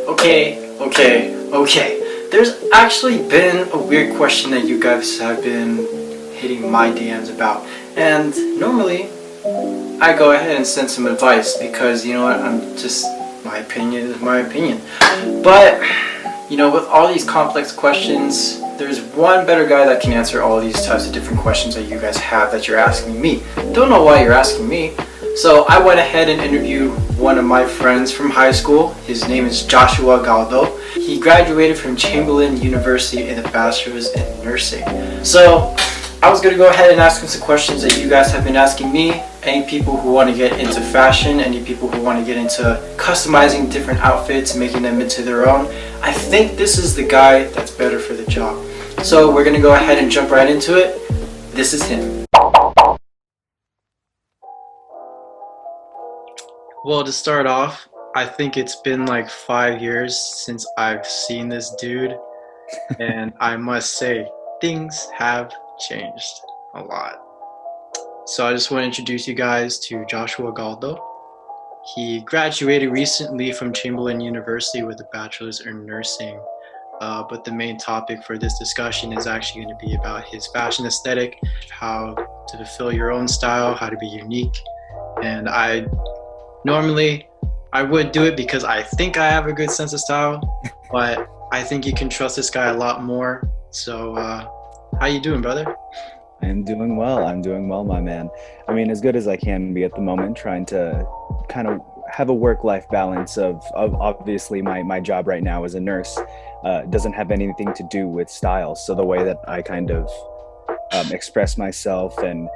Okay. There's actually been a weird question that you guys have been hitting my DMs about, and normally I go ahead and send some advice because you know what, my opinion is my opinion. But with all these complex questions, there's one better guy that can answer all these types of different questions that you guys have that you're asking me. Don't know why you're asking me. So I went ahead and interviewed one of my friends from high school. His name is Joshua Galdo. He graduated from Chamberlain University in a bachelor's in nursing. So I was going to go ahead and ask him some questions that you guys have been asking me. Any people who want to get into fashion, any people who want to get into customizing different outfits, making them into their own. I think this is the guy that's better for the job. So we're going to go ahead and jump right into it. This is him. Well, to start off, I think it's been like 5 years since I've seen this dude, and I must say, things have changed a lot. So I just want to introduce you guys to Joshua Galdo. He graduated recently from Chamberlain University with a bachelor's in nursing, but the main topic for this discussion is actually going to be about his fashion aesthetic, how to fulfill your own style, how to be unique, and Normally, I would do it because I think I have a good sense of style, but I think you can trust this guy a lot more. So, how you doing, brother? I'm doing well, my man. I mean, as good as I can be at the moment, trying to kind of have a work-life balance of obviously my job right now as a nurse doesn't have anything to do with style. So the way that I kind of express myself and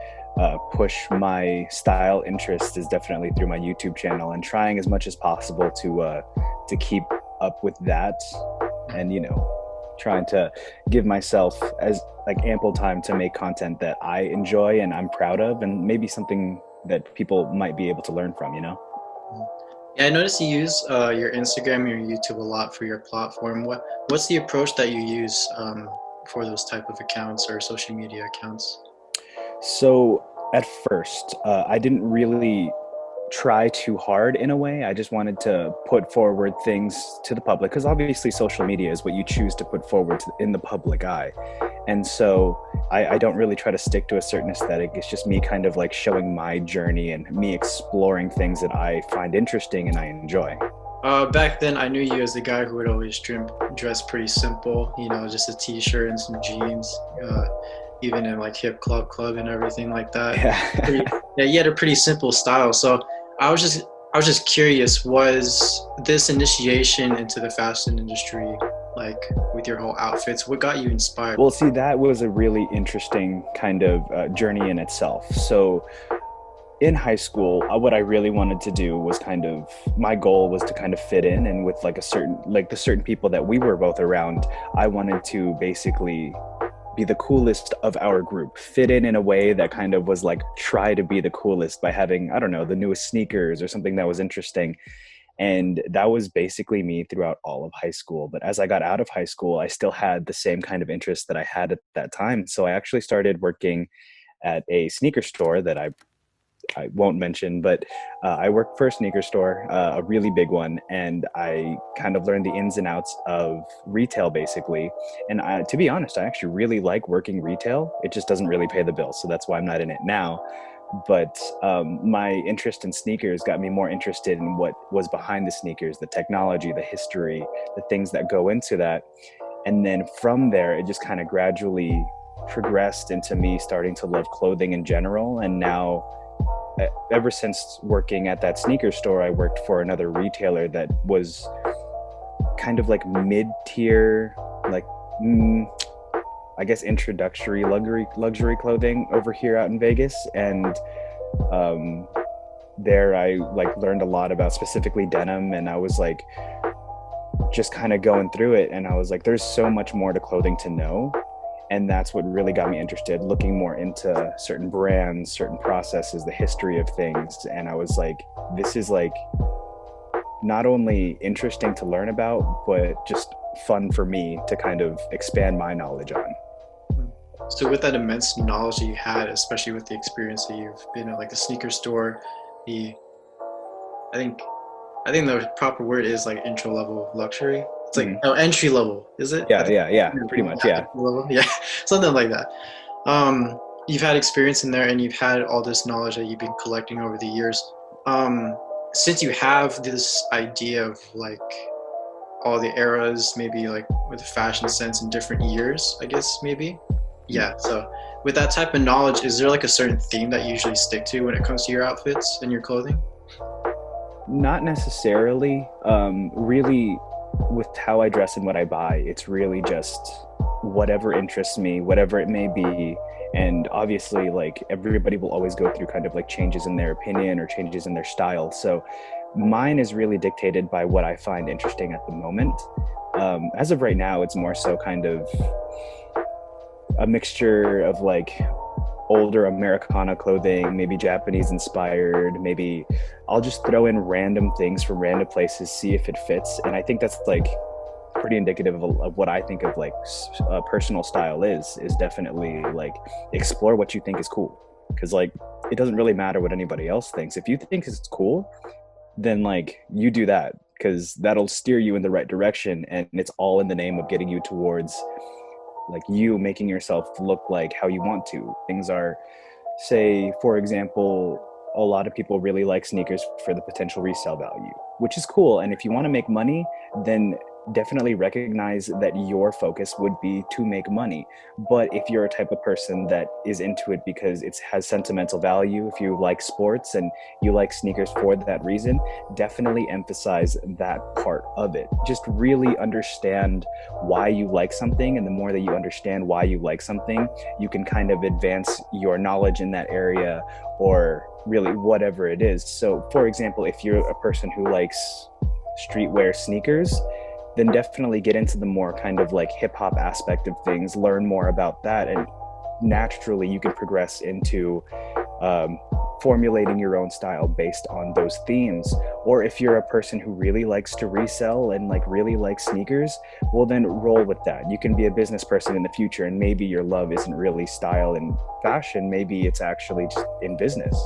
push my style interest is definitely through my YouTube channel, and trying as much as possible to keep up with that, and trying to give myself as ample time to make content that I enjoy and I'm proud of, and maybe something that people might be able to learn from. Yeah, I noticed you use your Instagram and your YouTube a lot for your platform. What's the approach that you use for those type of accounts or social media accounts? So at first, I didn't really try too hard in a way. I just wanted to put forward things to the public, because obviously social media is what you choose to put forward in the public eye. And so I don't really try to stick to a certain aesthetic. It's just me kind of showing my journey and me exploring things that I find interesting and I enjoy. Back then, I knew you as the guy who would always dress pretty simple, just a t-shirt and some jeans. Even in hip club and everything like that. Yeah, you had a pretty simple style. So I was just curious, was this initiation into the fashion industry, with your whole outfits, what got you inspired? Well, see, that was a really interesting kind of journey in itself. So in high school, what I really wanted to do was my goal was to kind of fit in, and with the certain people that we were both around, I wanted to basically be the coolest of our group, fit in a way that kind of was try to be the coolest by having, I don't know, the newest sneakers or something that was interesting. And that was basically me throughout all of high school. But as I got out of high school, I still had the same kind of interest that I had at that time. So I actually started working at a sneaker store that I won't mention, but I worked for a sneaker store, a really big one, and I kind of learned the ins and outs of retail, basically. And to be honest, I actually really like working retail. It just doesn't really pay the bills, so that's why I'm not in it now. But my interest in sneakers got me more interested in what was behind the sneakers, the technology, the history, the things that go into that. And then from there, it just kind of gradually progressed into me starting to love clothing in general. And now, ever since working at that sneaker store, I worked for another retailer that was kind of mid-tier, I guess introductory luxury clothing over here out in Vegas. And there I learned a lot about specifically denim, and I was just kind of going through it, and I was there's so much more to clothing to know. And that's what really got me interested, looking more into certain brands, certain processes, the history of things. And I was this is not only interesting to learn about, but just fun for me to kind of expand my knowledge on. So with that immense knowledge that you had, especially with the experience that you've been at a sneaker store, I think I think the proper word is like intro level luxury. It's like, Mhm. oh, entry level, is it? I Yeah, think, yeah, yeah, pretty much, yeah, yeah. entry level. Yeah, something like that. Um, you've had experience in there and you've had all this knowledge that you've been collecting over the years. Um, since you have this idea of like all the eras, maybe like with a fashion sense in different years, I guess maybe. Mm. Yeah. So with that type of knowledge, is there like a certain theme that you usually stick to when it comes to your outfits and your clothing? Not necessarily. Really, with how I dress and what I buy, it's really just whatever interests me, whatever it may be. And obviously, like everybody will always go through kind of like changes in their opinion or changes in their style. So mine is really dictated by what I find interesting at the moment. As of right now, it's more so kind of a mixture of like older Americana clothing, maybe Japanese inspired, maybe I'll just throw in random things from random places, see if it fits. And I think that's like pretty indicative of what I think of like personal style is definitely like explore what you think is cool. Cause like it doesn't really matter what anybody else thinks. If you think it's cool, then like you do that because that'll steer you in the right direction. And it's all in the name of getting you towards like you making yourself look like how you want to. Things are, say, for example, a lot of people really like sneakers for the potential resale value, which is cool. And if you want to make money, then definitely recognize that your focus would be to make money. But if you're a type of person that is into it because it has sentimental value, if you like sports and you like sneakers for that reason, definitely emphasize that part of it. Just really understand why you like something. And the more that you understand why you like something, you can kind of advance your knowledge in that area or really whatever it is. So, for example, if you're a person who likes streetwear sneakers, then definitely get into the more kind of like hip hop aspect of things, learn more about that, and naturally you can progress into um, formulating your own style based on those themes. Or if you're a person who really likes to resell and like really likes sneakers, well then roll with that. You can be a business person in the future and maybe your love isn't really style and fashion, maybe it's actually just in business.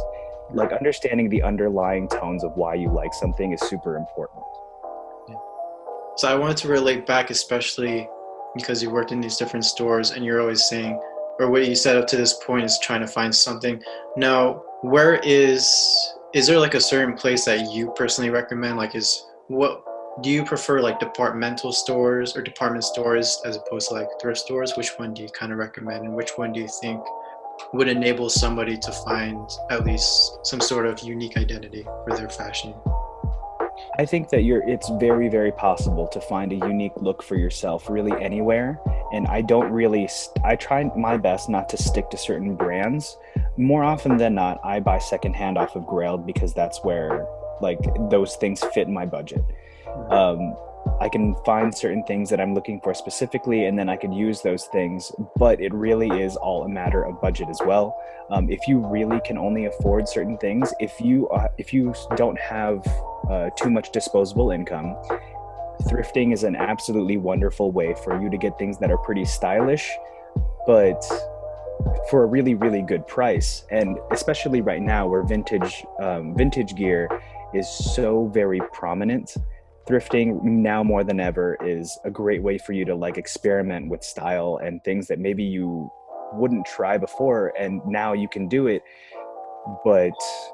Like understanding the underlying tones of why you like something is super important. So I wanted to relate back, especially because you worked in these different stores and you're always saying, or what you said up to this point is trying to find something. Now, is there like a certain place that you personally recommend? Like, what do you prefer, like departmental stores or department stores as opposed to like thrift stores? Which one do you kind of recommend, and which one do you think would enable somebody to find at least some sort of unique identity for their fashion? I think that it's very, very possible to find a unique look for yourself really anywhere. And I don't really, I try my best not to stick to certain brands. More often than not, I buy secondhand off of Grailed because that's where like those things fit my budget. Um, I can find certain things that I'm looking for specifically, and then I could use those things. But it really is all a matter of budget as well. If you really can only afford certain things, if you don't have too much disposable income, thrifting is an absolutely wonderful way for you to get things that are pretty stylish, but for a really, really good price. And especially right now, where vintage gear is so very prominent, thrifting now more than ever is a great way for you to like experiment with style and things that maybe you wouldn't try before, and now you can do it, but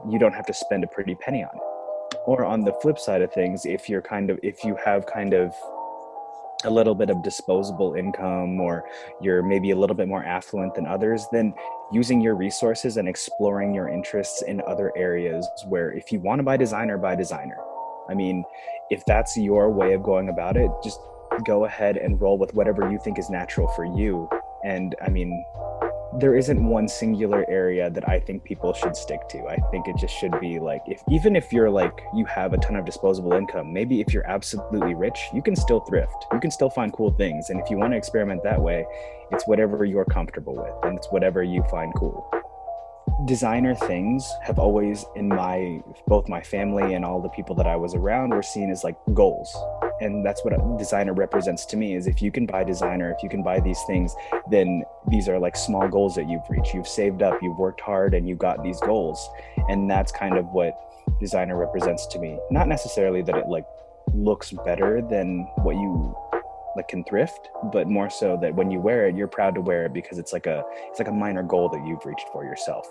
you don't have to spend a pretty penny on it. Or on the flip side of things, if you have kind of a little bit of disposable income, or you're maybe a little bit more affluent than others, then using your resources and exploring your interests in other areas, where if you want to buy designer, buy designer. I mean, if that's your way of going about it, just go ahead and roll with whatever you think is natural for you. And I mean, there isn't one singular area that I think people should stick to. I think it just should be like, if even if you're like you have a ton of disposable income, maybe if you're absolutely rich, you can still thrift. You can still find cool things. And if you want to experiment that way, it's whatever you're comfortable with and it's whatever you find cool. Designer things have always in both my family and all the people that I was around were seen as like goals. And that's what a designer represents to me, is if you can buy designer, if you can buy these things, then these are like small goals that you've reached. You've saved up, you've worked hard, and you got these goals. And that's kind of what designer represents to me. Not necessarily that it like looks better than what you like can thrift, but more so that when you wear it, you're proud to wear it because it's like a minor goal that you've reached for yourself.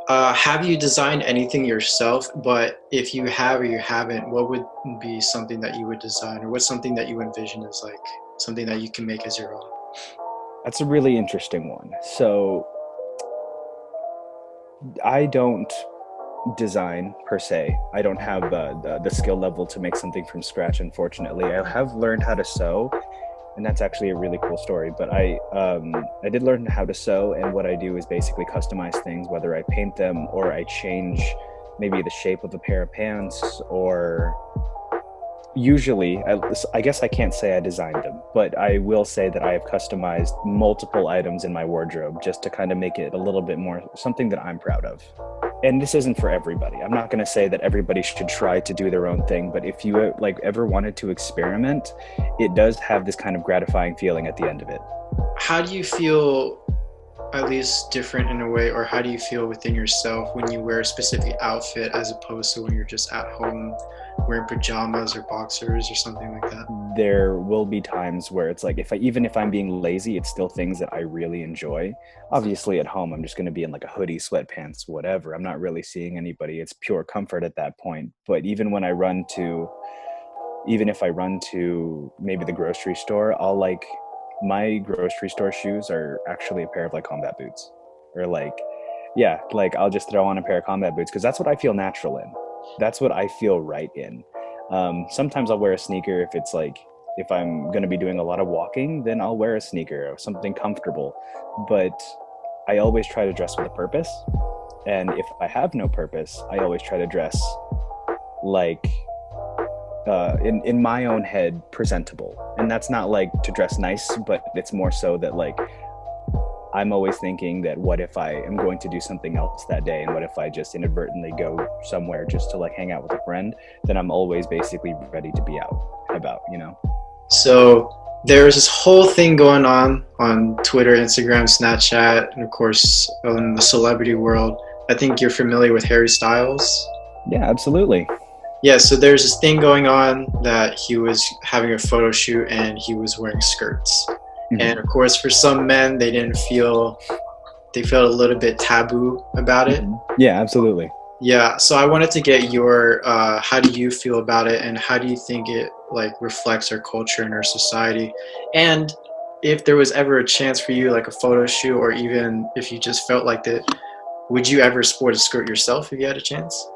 Have you designed anything yourself? But if you have or you haven't, what would be something that you would design, or what's something that you envision as like something that you can make as your own? That's a really interesting one. So I don't design per se. I don't have the skill level to make something from scratch, unfortunately. I have learned how to sew, and that's actually a really cool story. But I did learn how to sew, and what I do is basically customize things, whether I paint them or I change maybe the shape of a pair of pants, or usually, I guess I can't say I designed them, but I will say that I have customized multiple items in my wardrobe just to kind of make it a little bit more something that I'm proud of. And this isn't for everybody. I'm not going to say that everybody should try to do their own thing, but if you like ever wanted to experiment, it does have this kind of gratifying feeling at the end of it. How do you feel, at least different in a way, or how do you feel within yourself when you wear a specific outfit as opposed to when you're just at home wearing pajamas or boxers or something like that? There will be times where it's like, even if I'm being lazy, it's still things that I really enjoy. Obviously at home, I'm just going to be in like a hoodie, sweatpants, whatever. I'm not really seeing anybody. It's pure comfort at that point. But even if I run to maybe the grocery store, my grocery store shoes are actually a pair of like combat boots, or I'll just throw on a pair of combat boots because that's what I feel natural in. That's what I feel right in. Sometimes I'll wear a sneaker if I'm going to be doing a lot of walking, then I'll wear a sneaker or something comfortable. But I always try to dress with a purpose. And if I have no purpose, I always try to dress like in my own head presentable. And that's not like to dress nice, but it's more so that like I'm always thinking that what if I am going to do something else that day, and what if I just inadvertently go somewhere just to like hang out with a friend, then I'm always basically ready to be out about, you know? So there's this whole thing going on Twitter, Instagram, Snapchat, and of course in the celebrity world. I think you're familiar with Harry Styles. Yeah, absolutely. Yeah, so there's this thing going on that he was having a photo shoot and he was wearing skirts. Mm-hmm. And of course, for some men, they felt a little bit taboo about it. Mm-hmm. Yeah, absolutely. Yeah, so I wanted to get your, how do you feel about it, and how do you think it like reflects our culture and our society? And if there was ever a chance for you, like a photo shoot, or even if you just felt like that, would you ever sport a skirt yourself if you had a chance?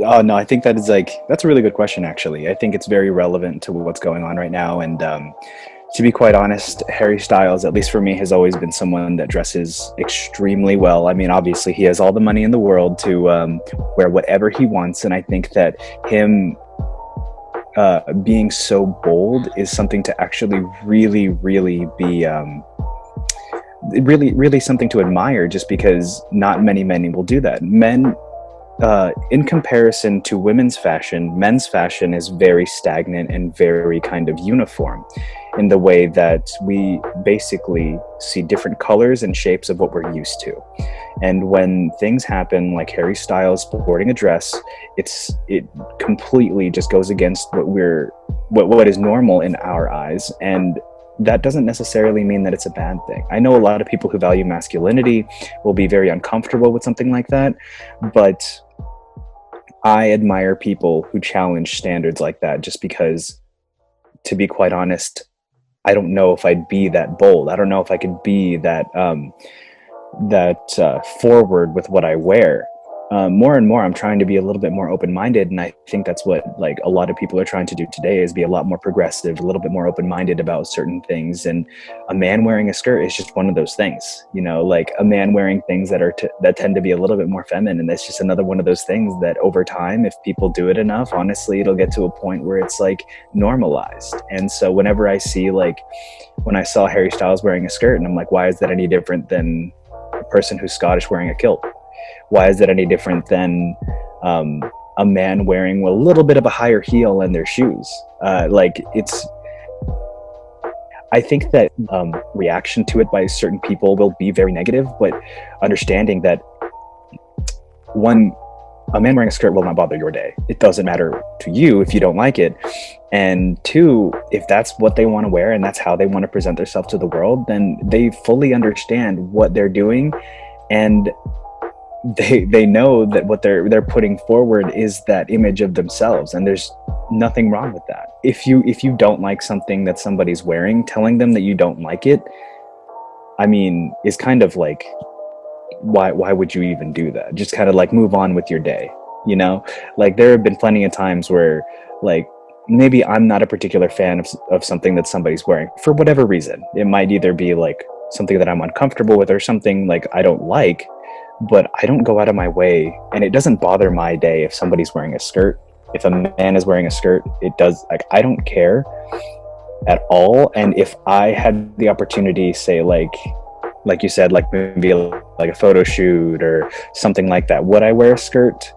Oh, no, I think that's a really good question, actually. I think it's very relevant to what's going on right now. And to be quite honest, Harry Styles, at least for me, has always been someone that dresses extremely well. I mean, obviously, he has all the money in the world to wear whatever he wants. And I think that him being so bold is something to actually really, really be really something to admire, just because not many men will do that. Men, in comparison to women's fashion, men's fashion is very stagnant and very kind of uniform in the way that we basically see different colors and shapes of what we're used to. And when things happen like Harry Styles sporting a dress, it completely just goes against what is normal in our eyes. And that doesn't necessarily mean that it's a bad thing. I know a lot of people who value masculinity will be very uncomfortable with something like that, but I admire people who challenge standards like that, just because, to be quite honest, I don't know if I'd be that bold. I don't know if I could be that forward with what I wear. More and more, I'm trying to be a little bit more open-minded, and I think that's what like a lot of people are trying to do today, is be a lot more progressive, a little bit more open-minded about certain things. And a man wearing a skirt is just one of those things, you know, like a man wearing things that tend to be a little bit more feminine. And that's just another one of those things that over time, if people do it enough, honestly, it'll get to a point where it's like normalized. And so whenever I see, like when I saw Harry Styles wearing a skirt, and I'm like, why is that any different than a person who's Scottish wearing a kilt? Why is that any different than a man wearing a little bit of a higher heel in their shoes? I think that reaction to it by certain people will be very negative, but understanding that one a man wearing a skirt will not bother your day. It doesn't matter to you if you don't like it. And two, if that's what they want to wear and that's how they want to present themselves to the world, then they fully understand what they're doing, and they know that what they're putting forward is that image of themselves, and there's nothing wrong with that. If you don't like something that somebody's wearing, telling them that you don't like it, I mean, is kind of like, why would you even do that? Just kind of like move on with your day, you know? Like, there have been plenty of times where, like, maybe I'm not a particular fan of something that somebody's wearing for whatever reason. It might either be like something that I'm uncomfortable with or something like I don't like, but I don't go out of my way, and it doesn't bother my day if somebody's wearing a skirt. If a man is wearing a skirt, it does, like, I don't care at all. And if I had the opportunity, say, like you said, like maybe like a photo shoot or something like that, would I wear a skirt?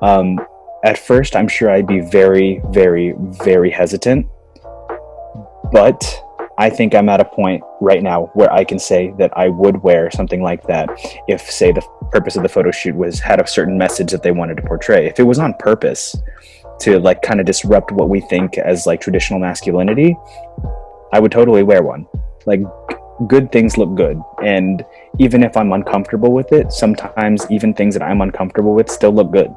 At first, I'm sure I'd be very, very, very hesitant, but I think I'm at a point right now where I can say that I would wear something like that if, say, the purpose of the photo shoot had a certain message that they wanted to portray. If it was on purpose to, like, kind of disrupt what we think as like traditional masculinity, I would totally wear one. Like, good things look good, and even if I'm uncomfortable with it, sometimes even things that I'm uncomfortable with still look good.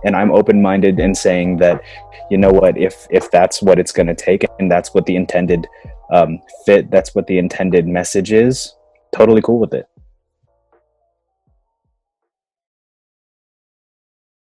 And I'm open-minded in saying that, you know what, if that's what it's going to take, and that's what the intended fit, that's what the intended message is, totally cool with it.